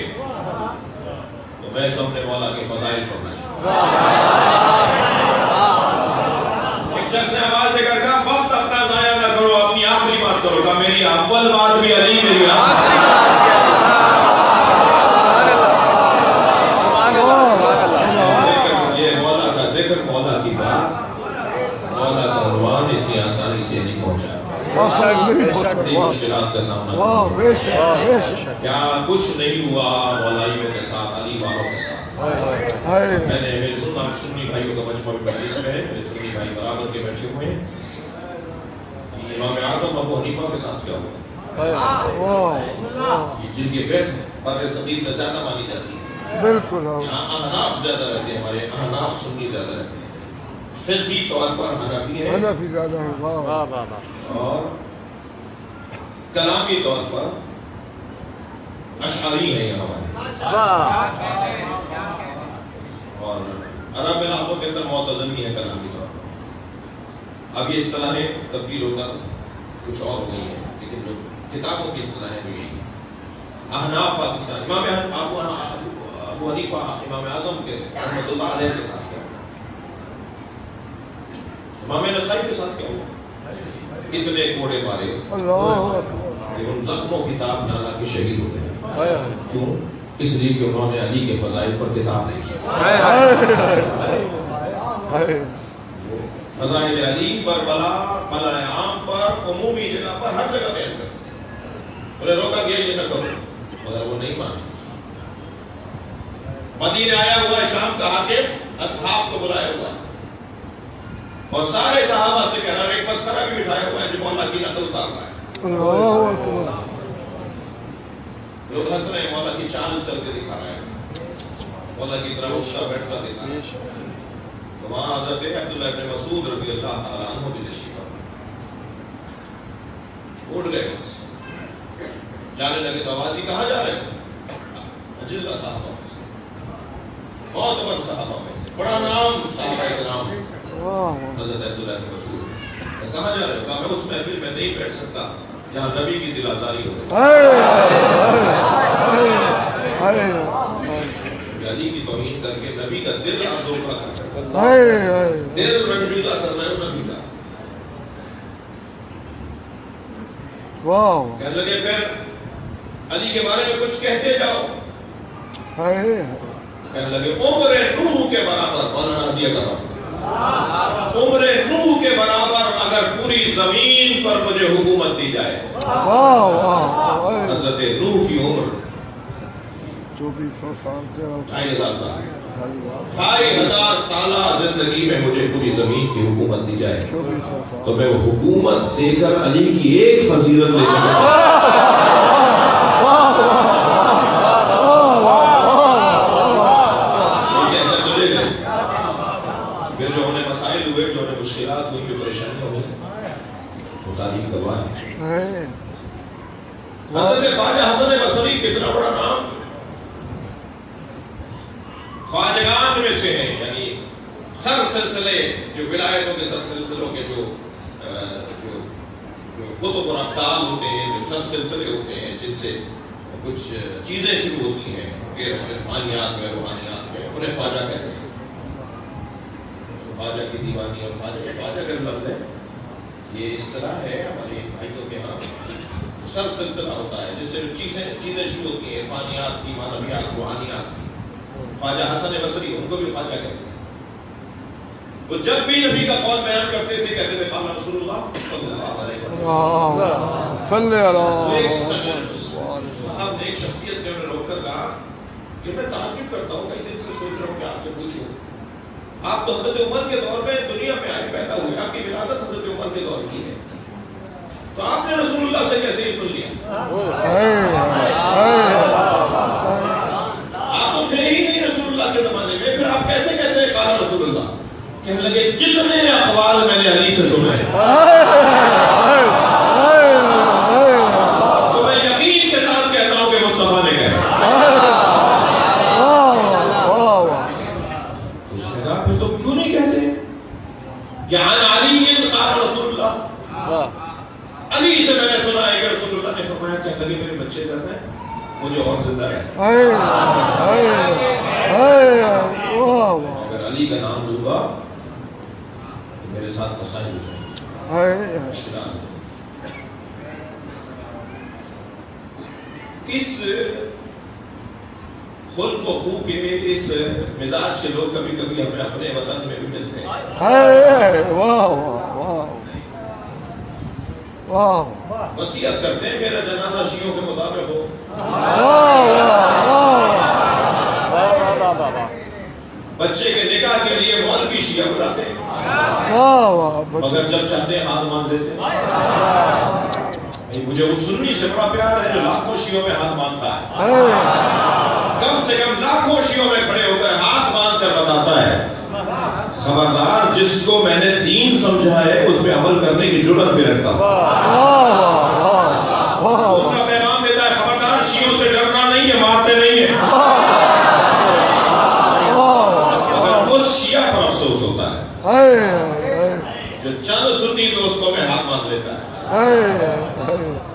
تو میسم نے مولا کے فضائل پڑھنا چاہیے. ایک شخص نے آواز دے کر کہا وقت اپنا ضائع نہ کرو، اپنی آخری بات کرو. کہا میری اول بات بھی علی، میری آخری مولا کی بات، مولا کا عنوان اتنی آسانی سے نہیں پہنچا. بڑی مشکلات کا سامنا کیا کچھ نہیں ہوا مولائیوں کے ساتھ، علی والوں کے ساتھ. میں نے میرے سنی بھائیوں کا مجمع بھی مجلس میں ہے، میرے سنی بھائی برابر کے بیٹھے ہوئے ہیں. امام اعظم ابو حنیفہ کے ساتھ کیا ہوا، جن کی فقہ پر ثقیل میں زیادہ مانی جاتی ہے. بالکل یہاں احناف زیادہ رہتے ہیں، ہمارے احناف سنی زیادہ رہتے ہیں. فقہی طور پر حنفی ہے، حنفی زیادہ ہے، اور کلامی طور پر اشعری ہیں یہاں ہمارے. اور عرب علاقوں کے اندر معتزلی ہے کلامی طور پر. اب یہ اصطلاحیں تبدیل ہو کر کچھ اور ہو گئی ہیں، لیکن جو کتابوں کی اصطلاحیں بھی یہی ہیں. احناف پاکستان، امام ابو حنیفہ امام اعظم کے رحمۃ اللہ علیہ کے ساتھ کیا ہوا، امام نسائی کے ساتھ کیا ہوا. اتنے کوڑے مارے، لیکن زخموں کتاب نہ لا کے شہید ہو گئے. کیوں؟ اس لیے کہ انہوں نے علی کے فضائل پر کتاب نہیں کی. فضائل علی پر بلا عام پر عمومی جگہ پر ہر جگہ بیان کرتے. انہیں روکا گیا یہ نہ کرو، مگر وہ نہیں مانے. مدینہ آیا ہوا ہے شام کا حاکم، اصحاب کو بلایا ہوا ہے اور سارے صحابہ سے کہہ رہا ہے، ایک مسخرہ بھی بٹھایا ہوا ہے جو مولا کی نقل اتار رہا ہے. لوگ ہنس رہے ہیں، مولا کی چال چل کے دکھا رہا ہے، مولا کی طرح اٹھتا بیٹھتا دکھا رہا ہے. تو وہاں حضرت عبداللہ ابن مسعود رضی اللہ تعالیٰ عنہ بھی تشریف اٹھ گئے. وہاں سے جانے لگے تو آواز ہی کہاں جا رہے ہیں؟ اجلہ صحابہ میں سے، بہت بڑا صحابہ میں سے، بڑا نام صحابہ اکرام حضرت عبداللہ بن مسعود. کہاں جا رہے ہو؟ کہا میں اس محفل میں نہیں بیٹھ سکتا جہاں نبی کی دل آزاری ہو گئی، علی کی توہین کر کے نبی کا دل افسردہ کرنا ہے، دل رنجیدہ کرنا ہے نبی کا. کہنے لگے پھر علی کے بارے میں کچھ کہتے جاؤ. کہنے لگے عمر نوح کے برابر، مولانا دیا کرا عمر نوح کے برابر اگر پوری زمین پر مجھے حکومت دی جائے. حضرت نوح کی عمر 2400 سال 2500 سال، 2500 سالہ زندگی میں مجھے پوری زمین کی حکومت دی جائے تو میں وہ حکومت دے کر علی کی ایک فضیلت لے چلے گئے. پھر جو انہیں مسائل ہوئے، جو انہیں مشکلات ہوئی، جو پریشانیاں ہوئی، وہ تاریخ گواہ ہے. حضرت خواجہ حسن بصری کتنا بڑا نام، خواجگان میں سے ہیں، یعنی سر سلسلے جو ولایتوں کے سر سلسلوں کے جو قطب اور ابدال ہوتے ہیں، جو سر سلسلے ہوتے ہیں جن سے کچھ چیزیں شروع ہوتی ہیں کہ عرفانیات میں، روحانیات میں، انہیں خواجہ کہتے ہیں. خواجہ کی دیوانی اور خواجہ کا لفظ ہے، یہ اصطلاح ہے ہمارے بھائیوں کے ہاں. سر سلسلہ ہوتا ہے جس سے چیزیں شروع ہوتی ہیں، عرفانیات کی، معنویات، روحانیات کی. خواجہ حسن بصری ان کو بھی خواجہ کہتے ہیں. وہ جب بھی نبی کا قول بیان کرتے تھے کہتے تھے قال رسول اللہ صلی اللہ علیہ وسلم. صاحب نے ایک شخصیت نے انہیں روک کر کہا کہ میں تعجب کرتا ہوں، کئی دن سے سوچ رہا ہوں کہ آپ سے پوچھوں، آپ تو حضرت عمر کے دور میں دنیا میں آئے، پیدا ہوئے، آپ کی ولادت حضرت عمر کے دور کی ہے، تو آپ نے رسول اللہ سے کیسے ہی سن لیا؟ آپ تو تھے ہی نہیں رسول اللہ کے زمانے میں، پھر آپ کیسے کہتے ہیں قال رسول اللہ؟ کہنے لگے جتنے اقوال میں نے علی سے سنے تو میں یقین کے ساتھ کہتا ہوں کہ مصطفیٰ نے کہا. اس نے کہا پھر تم کیوں نہیں کہتے کہ عن علی قال رسول اللہ؟ علی سے میں نے سنا ہے کہ رسول اللہ نے فرمایا. کہنے لگے میرے بچے زیادہ ہیں، مجھے اور زندہ رہنا. اگر علی کا نام لوں گا تو میرے ساتھ مسائل ہو جائیں گے. اس خلق و خو کے، اس مزاج کے لوگ کبھی کبھی ہمیں اپنے وطن میں بھی ملتے ہیں. وصیت کرتے ہیں میرا جنازہ شیعوں کے مطابق ہو. بچے کے نکاح کے لیے مولوی شیعہ بلاتے ہیں، مگر جب چاہتے ہیں ہاتھ باندھ دیتے ہیں. مجھے اس سنی سے بڑا پیار ہے جو لاکھوں شیعوں میں ہاتھ باندھتا ہے، کم سے کم لاکھوں شیعوں میں کھڑے ہو کر ہاتھ باندھ کر بتاتا ہے خبردار جس کو میں نے دین سمجھا ہے اس پہ عمل کرنے کی جرأت بھی رکھتا ہوں. اس کا پیغام دیتا ہے خبردار شیعوں سے ڈرنا نہیں ہے، مارتے نہیں ہیں. مگر اس شیعہ پر افسوس ہوتا ہے جو چند سنی دوستوں میں ہاتھ باندھ لیتا ہے،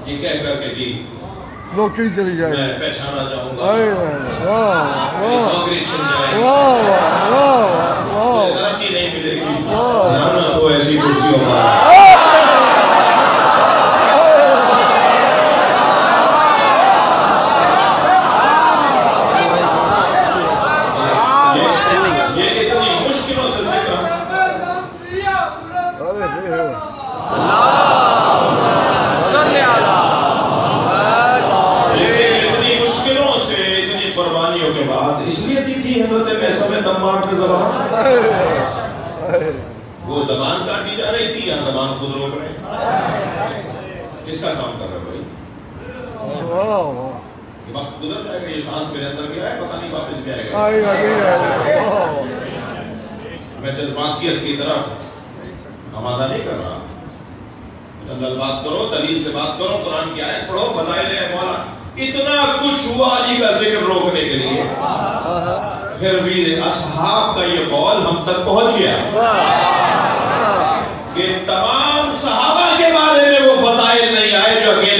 یہ کہہ کر کے جی نوکری چلی جائے، میں پہچانا جاؤں گا، نوکری چھن جائے گی، ترقی نہیں ملے گی، لعنت ہو ایسی کرسیوں پر. یہ اتنی مشکلوں سے ذکر قربانیوں کے بعد اس لیے دی تھی حضرت میثم تمار نے زبان، وہ زبان کاٹی جا رہی تھی یا زبان خود روک رہے ہیں؟ کس کا کام کر رہے بھائی؟ یہ وقت گزر جائے گا، یہ سانس میرے اندر گیا ہے، پتہ نہیں واپس بھی آئے گا. میں جذباتیت کی طرف آمادہ نہیں کر رہا. جنرل بات کرو، دلیل سے بات کرو، قرآن کی آیت پڑھو، فضائل مولا. اتنا کچھ ہوا علی کا ذکر روکنے کے لیے، پھر بھی اصحاب کا یہ قول ہم تک پہنچ گیا کہ تمام صحابہ کے بارے میں وہ فضائل نہیں آئے جو کہ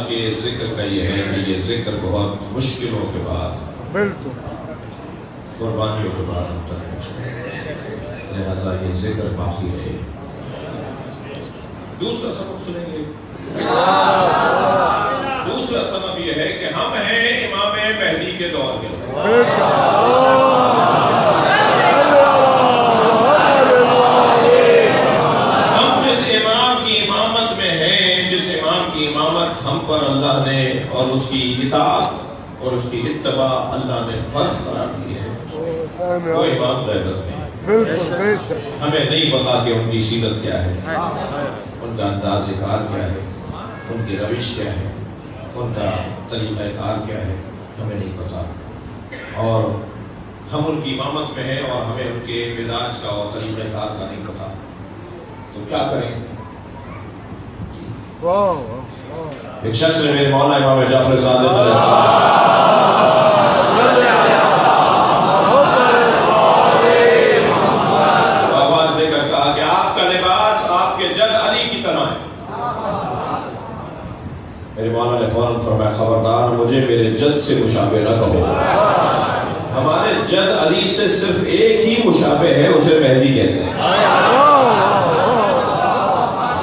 کے ذکر کا یہ ہے کہ یہ ذکر بہت مشکلوں کے بعد بالکل قربانیوں کے بعد ہم تک پہنچے، لہذا یہ ذکر باقی رہے۔ دوسرا سبب سنیں گے، دوسرا سبب یہ ہے کہ ہم ہیں امام مہدی کے دور میں۔ ہم جس امام کی امامت میں ہیں، جس امام کی امامت ہم پر اللہ نے اور اس کی اطاعت اور اس کی اتباع اللہ نے فرض قرار دی ہے، وہ امام غیبت میں ہے۔ ہمیں نہیں پتا کہ ان کی سیرت کیا ہے، ان کا انداز کار کیا ہے، ان کی روش کیا ہے، ان کا طریقہ کار کیا ہے، ہمیں نہیں پتا، اور ہم ان کی امامت میں ہیں اور ہمیں ان کے مزاج کا اور طریقہ کار کا نہیں پتا، تو کیا کریں؟ ایک شخص نے میرے مولا امام جعفر صادق علیہ السلام آواز دے کر کہا کہ آپ کا لباس آپ کے جد علی کی طرح ہے۔ میرے مولا نے فوراً فرمایا خبردار مجھے میرے جد سے مشابہ نہ کہو، ہمارے جد علی سے صرف ایک ہی مشابہ ہے، اسے مہدی کہتے ہیں۔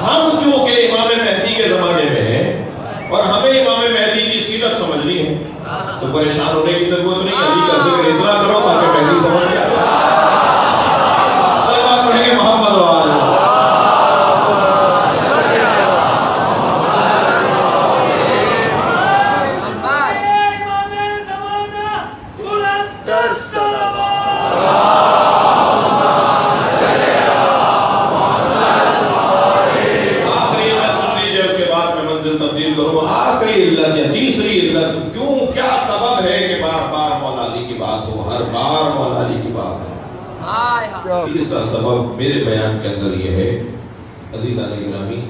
ہم کیونکہ امام مہدی کے زمانے میں ہیں اور ہمیں امام مہدی کی سیرت سمجھنی ہے تو پریشان ہونے کی ضرورت نہیں، علی کا ذکر اتنا کرو تاکہ مہدی سمجھ جائے۔ سب بات پڑھیں گے محمد وآل تیسری علت کیوں، کیا سبب ہے کہ بار بار مولا علی کی بات ہو، ہر بار مولا علی کی بات ہو؟ تیسرا سبب میرے بیان کے اندر یہ ہے عزیزان گرامی،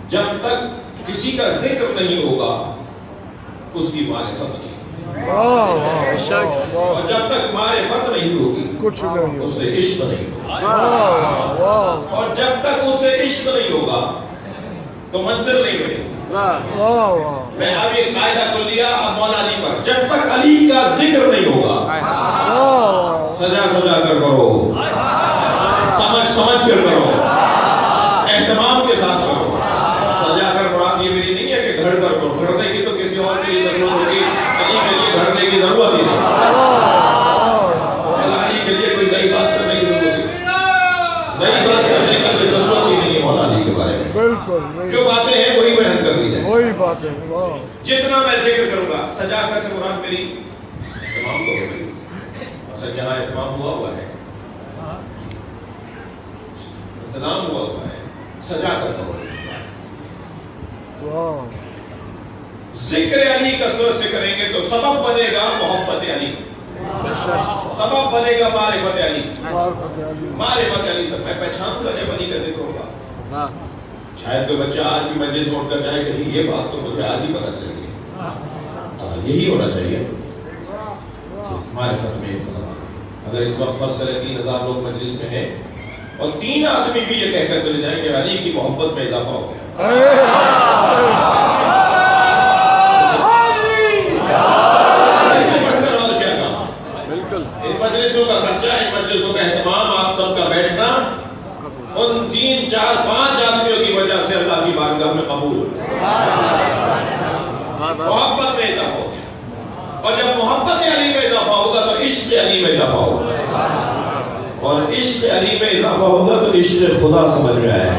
جب تک کسی کا ذکر نہیں ہوگا اس کی معرفت نہیں ہوگی، اور جب تک معرفت نہیں ہوگی اس سے عشق نہیں ہوگا، اور جب تک اس سے عشق نہیں ہوگا تو منزل نہیں ملے گی۔ میں ابھی قاعدہ کر لیا اب مولا علی پر، جب تک علی کا ذکر نہیں ہوگا سجا سجا کر کرو، سمجھ سمجھ کر کرو، اہتمام کے ساتھ کرو۔ سجا کر مراد یہ میری نہیں ہے کہ گھڑ کر کرو، گھڑنے کی تو کسی اور کے لیے ضرورت ہوگی، علی کے لیے گھڑنے کی ضرورت ہی نہیں، علی کے لیے کوئی نئی بات کرنے کی ضرورت ہی نہیں، نئی بات کرنے کی کوئی ضرورت ہی نہیں ہے مولا علی کے بارے میں۔ جو باتیں ہیں وہی بیان کر دی جائیں، وہی باتیں جتنا میں ذکر کروں گا۔ سجا کر سے مراد میری تمام کو ہوگی، اصل یہاں اہتمام ہوا ہے، انتظام ہوا ہے، سجا کر کرو۔ ذکر علی کثرت سے کریں گے تو سبب بنے گا محبت علی، سبب بنے گا معرفت علی، معرفت علی سے میں پہچان گا جب علی کا ذکر ہوگا۔ شاید کوئی بچہ آج بھی مجلس میں اٹھ کر جائے کہ جی یہ بات تو مجھے آج ہی پتہ چل گئی، یہی ہونا چاہیے معرفت میں ابتدا۔ اگر اس وقت فرض کریں 3000 لوگ مجلس میں ہیں اور 3 آدمی بھی یہ کہہ کر چلے جائیں کہ علی کی محبت میں اضافہ ہو گیا، اس سے بڑھ کر اور کیا کام؟ ان مجلسوں کا خرچہ، ان مجلسوں کا اہتمام، آپ سب کا بیٹھنا ان 3 4 5 آدمیوں کی وجہ سے اللہ کی بارگاہ میں قبول، محبت میں اضافہ ہوگا، اور جب محبت علی میں اضافہ ہوگا تو عشق علی میں اضافہ ہوگا، اور عشق علی میں اضافہ ہوگا تو عشق خدا سمجھ میں آئے گا۔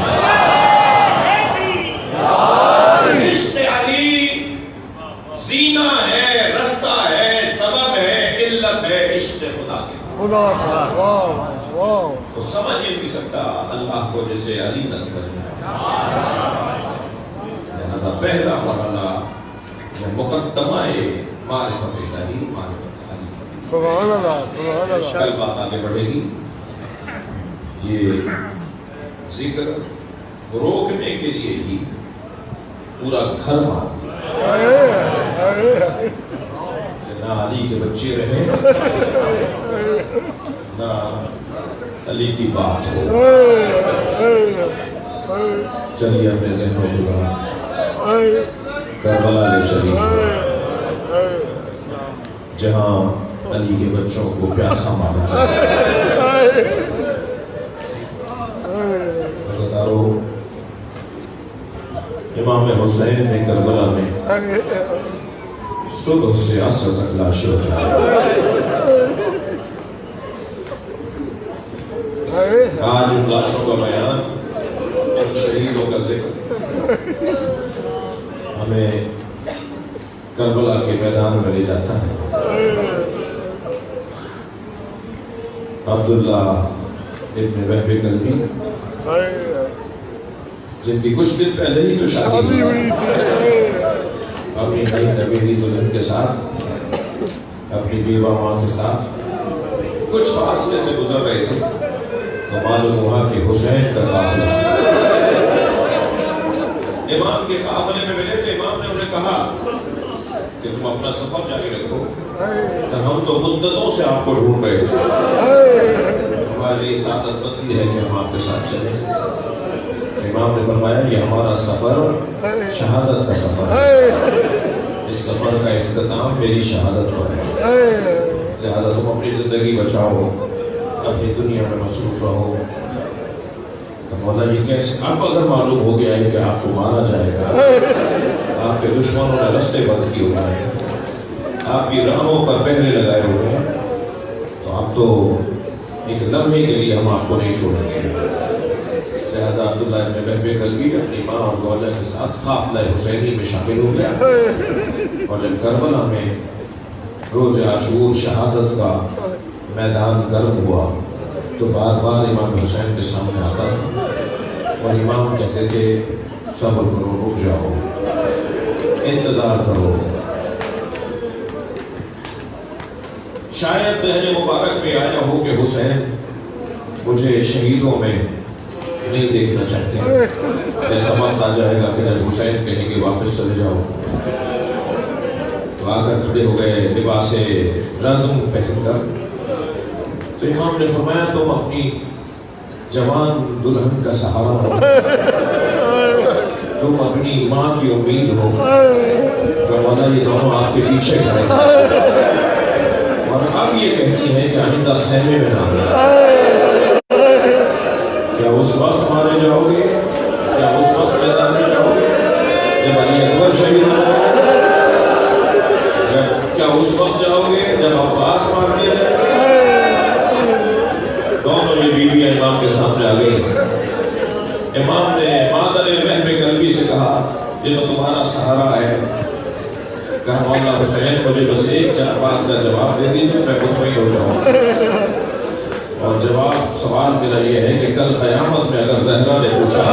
عشق علی زینہ ہے، رستہ ہے، سبب ہے، علت ہے عشق خدا کے، وہ سمجھ ہی نہیں سکتا اللہ کو جسے علی نہ سمجھ میں آئے۔ لہذا پہلا مرحلہ مقدمہ معرفت الہی، معرفت علی۔ سبحان اللہ، سبحان اللہ۔ کل بات آگے بڑھے گی، یہ ذکر روکنے کے لیے ہی پورا گھر مار دیا، نہ علی کے بچے رہے نہ علی کی بات ہو۔ چلیے اپنے ذہنوں کی بات کربلا لے چلی جہاں علی کے بچوں کو پیاسا مارا جائے. بتارو امام حسین نے کربلا میں صبح سے عصر تک لاشیں اٹھائیں. آج ان لاشوں کا بیان، ان شہیدوں کا ذکر ہمیں کربلا کے میدان میں لے جاتا ہے. عبداللہ ابن وہب کلبی جن کی کچھ دن پہلے ہی تو شادی ہوئی اپنی نئی نویلی دلہن کے ساتھ، اپنی بیوہ ماں کے ساتھ کچھ فاصلے سے گزر رہے تھے تو معلوم ہوا کہ حسین کا قافلہ امام کے قافلے میں ملے تھے. امام نے انہیں کہا کہ تم اپنا سفر جاری رکھو، ہم تو مدتوں سے آپ کو ڈھونڈ رہے تھے. ہماری سعادت بندی ہے کہ ہم آپ کے ساتھ چلیں. امام نے فرمایا یہ ہمارا سفر شہادت کا سفر ہے، اس سفر کا اختتام میری شہادت پر ہے، لہذا تم اپنی زندگی بچاؤ، اپنی دنیا میں مصروف رہو. مولا جی کیسے آپ اگر معلوم ہو گیا ہے کہ آپ کو مارا جائے گا، آپ کے دشمنوں نے رستے بند کیے ہوئے ہیں، آپ کی راہوں پر پہرے لگائے ہوئے ہیں، تو آپ تو ایک لمحے کے لیے ہم آپ کو نہیں چھوڑیں گے. لہذا عبداللہ ابن وہب کلبی اپنی ماں اور زوجہ کے ساتھ قافلہ حسینی میں شامل ہو گیا. اور جب کربلا میں روز عاشور شہادت کا میدان گرم ہوا تو بار بار امام حسین کے سامنے آتا تھا اور امام کہتے تھے صبر کرو، رک جاؤ، انتظار کرو. شاید ذہن مبارک میں آیا ہو کہ حسین مجھے شہیدوں میں نہیں دیکھنا چاہتے. ایسا وقت آ جائے گا کہ جب حسین کہیں گے واپس چلے جاؤ تو آ کر کھڑے ہو گئے لباس رزم پہن کر. تو امام نے فرمایا تم اپنی جوان دلہن کا سہارا ہو، تم اپنی ماں کی امید ہو، مولا یہ دونوں آپ کے پیچھے کھڑے ہیں اور اب یہ کہتی ہیں کہ آئندہ خیمے میں نہ آنا. کیا اس وقت مارے جاؤ گے، کیا اس وقت میدان میں جاؤ گے جب علی اکبر شہید ہو جائے، کیا اس وقت جاؤ گے جب عباس مار دیا جائے؟ دونوں یہ بیویاں امام کے سامنے آ گئی. امام نے مادر وہب کلبی سے کہا یہ تو تمہارا سہارا ہے. کہا مولا حسین مجھے بس ایک بات کا جواب دے دیجیے، میں مطمئن ہو جاؤں. اور جواب سوال میرا یہ ہے کہ کل قیامت میں اگر زہرا نے پوچھا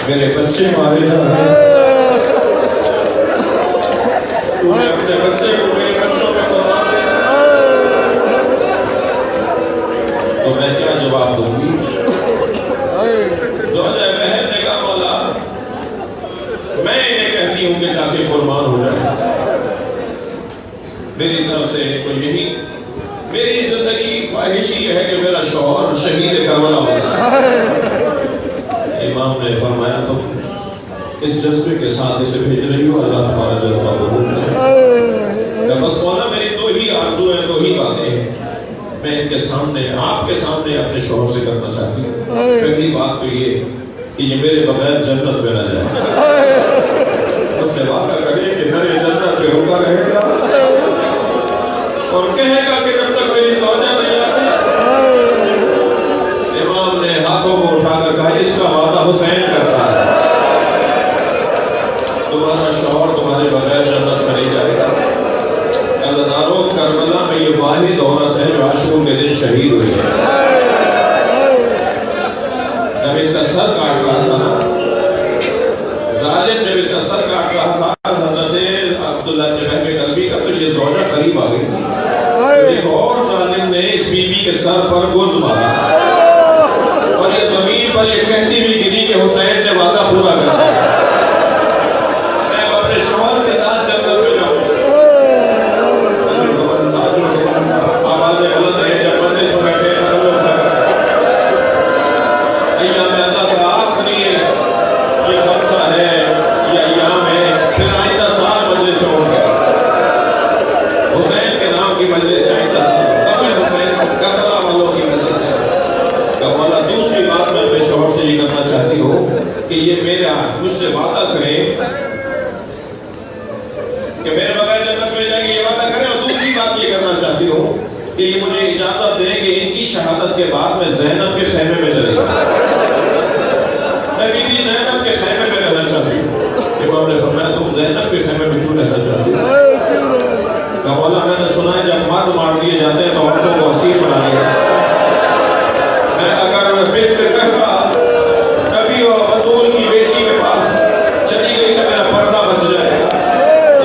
میرے بچے مارے جا رہے ہیں، تو میں اپنے بچے کو میرے بچوں میں قربان دے تو میں کیا جواب دوں گی؟ زوجہ بہن نے کہا مولا میں انہیں کہتی ہوں کہ جا کے قربان ہو جائے. میری طرف سے کوئی یہی میری زندگی کی خواہش یہ ہے کہ میرا شوہر شہید کربلا ہو جائے. امام نے فرمایا تم اس جذبے کے ساتھ اسے بھیج رہی ہو، اللہ تمہارا جذبہ قبول کرے. بس مولا میری دو ہی آرزو ہیں، دو ہی باتیں ہیں میں ان کے سامنے آپ کے سامنے اپنے شوہر سے کرنا چاہتی ہوں. پہلی بات تو یہ کہ یہ میرے بغیر جنت میں نہ جائے، اس سے وعدہ کرے کہ میرے جنت پہ رکا رہے گا اور کہے گا کہ جب تک میری زوجہ نہیں آتی. امام نے ہاتھوں کو اٹھا کر کہا اس کا وعدہ حسین کرتا ہے، تمہارا شوہر تمہارے بغیر جنت میں نہیں جائے گا. عزادارو کربلا میں یہ واحد عورت ہے جو عاشور کے دن شہید ہوئی ہے. جب اس کا سر کاٹ رہا تھا نا ظالم، جب اس کا سر کاٹ رہا تھا حضرت عبداللہ ابن وہب کلبی کا، تو یہ زوجہ قریب آ گئی تھی. ایک اور ظالم نے اس بی بی کے سر پر گرز مارا اور یہ زمین پر یہ کہتی ہوئی گری کہ حسین نے وعدہ پورا کر دیا، میں اپنے شوہر کے ساتھ جنت میں جاؤں. آوازیں بلند ہیں جب مجلس میں بیٹھے مجھ سے وعدہ کرے کہ میرے بغیر جنت میں جائیں گے، یہ وعدہ کریں. اور دوسری بات یہ کرنا چاہتی ہوں کہ یہ مجھے اجازت دیں کہ ان کی شہادت کے بعد میں زینب کے خیمے میں چلے گا. میں بی بی زینب کے خیمے میں رہنا چاہتی ہوں. امام نے فرمایا تم زینب کے خیمے میں کیوں رہنا چاہتی ہو؟ کہ مولا میں نے سنا ہے جب مرد مار دیے جاتے ہیں تو عورتوں کو اسیر بنا دیا. میں اگر بنت زہرا نبی و بطول کی بیٹی کے پاس چلی گئی تو میرا پردہ بچ جائے.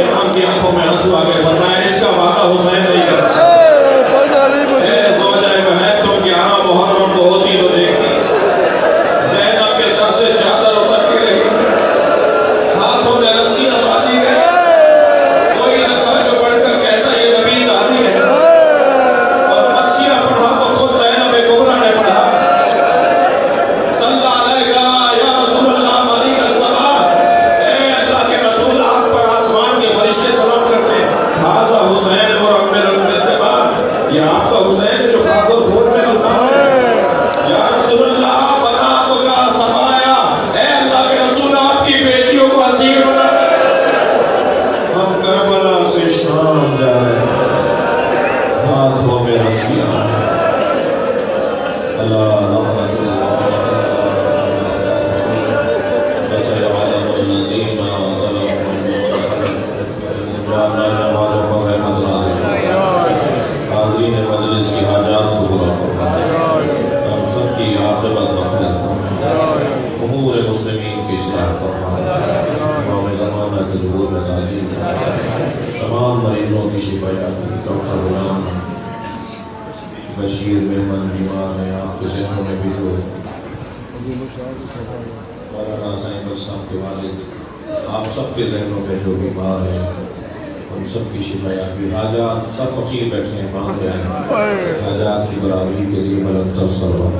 امام کی آنکھوں میں آنسو آ گئے. فرمایا اس کا وعدہ حسین نہیں کرتا. اے زوجہ بہن تم 11 محرم کو ہوتی تو دیکھتی زینب کے سر سے چادر اتر کے رہی، ہاتھوں میں رسی نہ باندھی گئی. کوئی نہ تھا جو بڑھ کر کہتا یہ نبی دادی ہے. اور مرثیہ پڑھا تو خود زینب کبریٰ نے پڑھا. صلی اللہ علیہ یا رسول اللہ مالک السلام. اے اللہ کے رسول آپ پر آسمان کے فرشتے سلام کرتے ہیں. ھذا حسین مرمل الاتباع. یہ آپ کا حسین جو خاک اور خون میں ڈلتا ہے. یا رسول اللہ بنات کا سبایا. اے اللہ کے رسول آپ کی بیٹیوں کو اسیر بنا. ہم کربلا سے شام جا رہے ہیں، ہاتھوں میں رسیاں. اللہ رحمت اللہ وسيعلم الذين ظلموا جعلنا نمازوں پر رحمت اللہ. حاضرین مجلس کی حاجات کو پورا فرما. ہم سب کی عاقبت بخیر فرما. امور مسلمین کی اصلاح فرما. امام زمانہ کے ظہور میں تعلیم فرما. تمام مریضوں کی شفایات کی. ڈاکٹر غلام بشیر مہمان بیمار ہیں، آپ کے ذہنوں میں بھی جو مولانا سائن صاحب کے والد، آپ سب کے ذہنوں میں جو بیمار ہیں ان سب کی شفایات بھی. حاجات سب فقیر بیٹھے ہیں، مانگ رہے ہیں حاجات کی برابری کے لیے بلند تر صلوات.